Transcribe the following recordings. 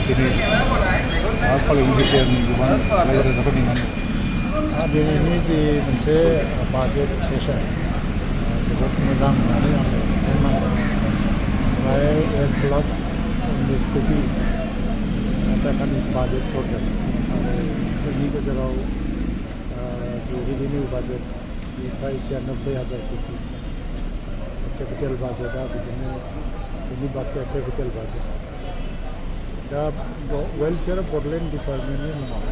दिनै खालामनो जितियानि गोबां रायजो-राजाफोरनि नाम दिनैनि जि मोनसे बाजेट सेसन जोबोद मोजां होननानै आं बुंनांगोन फ्राय 1 लाख 19 कोटि टाकानि बाजेटफोर दं आरो बेनि गेजेराव जि रेभिनिउ बाजेट बेनिफ्राय 96,000 कोटि केपिटेल बाजेटआ बिदिनो बेनि बाखिया केपिटेल बाजेट दा वेलफेयार बड'लेण्ड डिपार्टमेन्टनि मुङाव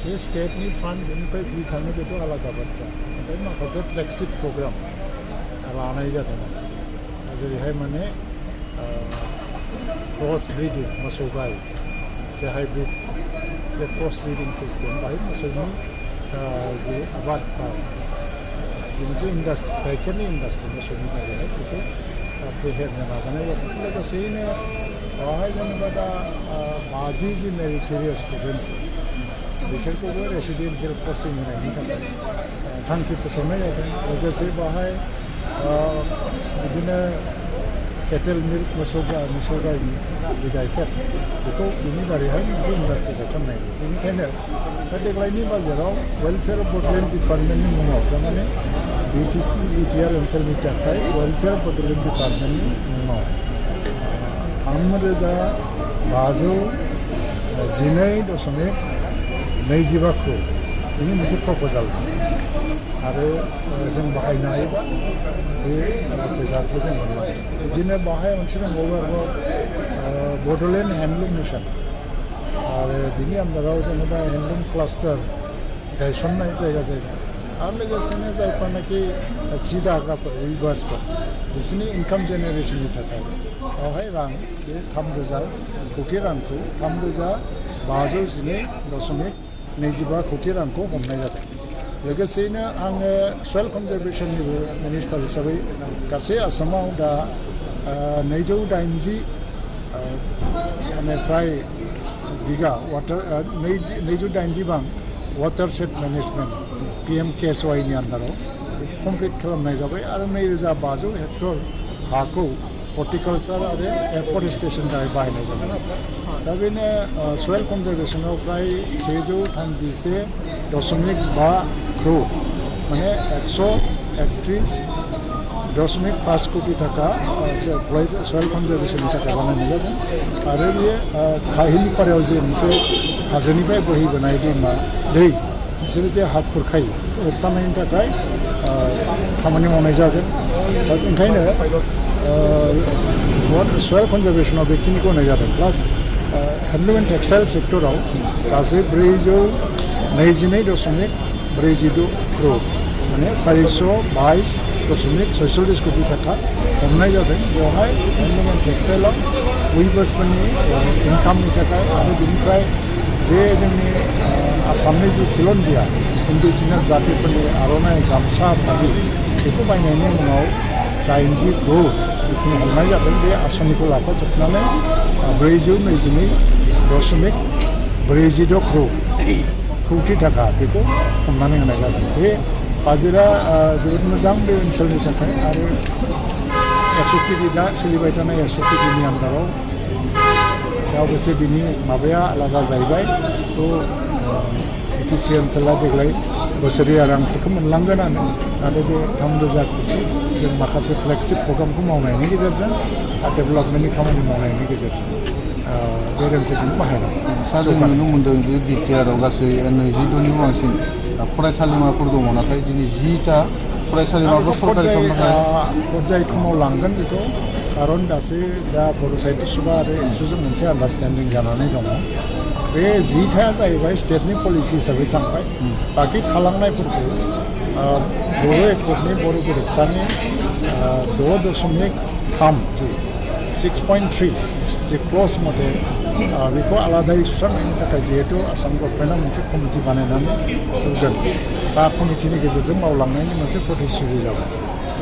जे स्टेटनि फान्ड बेनिफ्राय जि थाङो बेथ' आलादा बाथ्रा नाथाय माखासे फ्लेगशिप प्रग्राम लानाय जादों जेरैहाय माने क्रस ब्रिडिं मोसौ गाय जे हाइब्रिड बे क्रस ब्रिडिं सिस्टेम बाहाय मोसौनि जि आबाद जि मोनसे इन्डास्ट्रि गाइखेरनि इन्डास्ट्रि मोसौनि थाखाय बेखौ फेहेरनो नाजानाय जादों लोगोसेयैनो बेवहाय जेनेबा दा 50 जि मेरिटरियास स्टुडेन्टस बिसोरखौबो रेसिडेन्सियेल कचिं होनायनि थाखाय थांखि फोसावनाय जादों लोगोसे बेवहाय बिदिनो केटेल मिल्क मोसौ गायनि जि गाइखेर बेखौ बिनि दारैहाय मोनसे इन्डास्ट्रि गायसननाय बेनिखायनो दा देग्लायनि बाजेटआव वेलफेयार बड'लेण्ड डिपार्टमेन्टनि मुङाव थारमाने बिटिआर ओनसोलनि थाखाय वेलफेयार बड'लेण्ड डिपार्टमेन्टनि मुङाव 3,512.25 crore बेनि मोनसे प्रप'जाल आरो जों बाहायनो हायोबा बे फैसाखौ जों मोनलांगोन बिदिनो बाहाय मोनसे दंबावो आरोबाव बड'लेण्ड हेन्डलुम मिशन आरो बिनि आन्दाराव जेनेबा हेन्डलुम क्लास्टार गायसननाय जायगा आरो लोगोसेनो जायफोरनाखि सि दाग्राफोर उइभार्सफोर बिसोरनि इनकाम जेनेरेसननि थाखाय बेवहाय रां बे 3,000 कोटि रांखौ 3,512.25 कोटि रांखौ हमनाय जादों लोगोसेयैनो आङो सयल कनजारभेसननिबो मिनिस्टार हिसाबै गासै आसामाव दा 280 माने फ्राय बिगा वाटार 280 बां वाटार सेट मेनेजमेन्ट PMKSYनि आन्दाराव कमप्लिट खालामनाय जाबाय आरो 2,500 हेक्टर हाखौ हर्टिकालचार आरो एफरेस्टेसन थाखाय बाहायनाय जाबाय दा बेनो सयल कनजारभेसनाव फ्राय 131.5 crore माने 131.5 कोटि टाका सयल कनजारभेसननि थाखाय बानायनाय जादों आरो बेयो काहिलिपारायाव जे मोनसे हाजोनिफ्राय बोहैबोनाय दैमा दै बिसोरो जे हा खुरखायो होबथानायनि थाखाय खामानि मावनाय जागोन दा ओंखायनो सयल कनजारभेसनाव बेखिनिखौ होनाय जादों प्लास हेन्डलुम एन्ड टेक्सटाइल सेक्टराव गासै 422.42 crore माने 422.46 कोटि टाका हमनाय जादों बेवहाय हेन्डलुम एन्ड टेक्सटाइलाव उइभार्सफोरनि इनकामनि थाखाय आरो बेनिफ्राय जे जोंनि आसामनि जि खिलन्जिया इन्डिजिनास जातिफोरनि आर'नाइ गामसा फालि बेखौ बायनायनि उनाव 80 crore जिखिनि हमनाय जादों बे आसनिखौ लाफाजोबनानै 422.42 crore कोटि टाका बेखौ हमनानै होनाय जादों बे बाजेटआ जोबोद मोजां बे ओनसोलनि थाखाय आरो SOPD दा सोलिबाय थानाय SOPDनि आन्दाराव दा अबयसे बिनि माबाया आलादा जाहैबाय थ' BTC ओनसोला देग्लाय बोसोरारि रांफोरखौ मोनलांगोनानो नाथाय बे 3,000 कोटि जों माखासे फ्लेगशिप प्रग्रामखौ मावनायनि गेजेरजों आरो डेभेलपमेन्टनि खामानि मावनायनि गेजेरजों बे रांखौ जों बाहायनांगौ जों नुनो मोन्दों जे बिटिआरआव गासै 22नि बांसिन फरायसालिमाफोर दङ नाथाय दिनै 10टा फरायसालिमाखौ सरकारि पर्यायखौ मावलांगोन बेखौ खारन दासो दा बर' साहित्य सभा आरो एबसुजों मोनसे आन्डारस्टेन्डिं जानानै दङ बे 10थाया जाहैबाय स्टेटनि पलिसि हिसाबै थांबाय बाखि थालांनायफोरखौ बर' एकर्डनि बर' गोरोबथानि 6.3 जे क्लज मथे बेखौ आलादायै सुस्रांनायनि थाखाय जिहेतु आसाम गभर्नमेन्टआ मोनसे कमिटि बानायनानै होगोन दा कमिटिनि गेजेरजों मावलांनायनि मोनसे प्रतिश्रुति जाबाय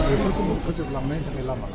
बेफोरखौ फोजोबलांनायनि थाखाय लामा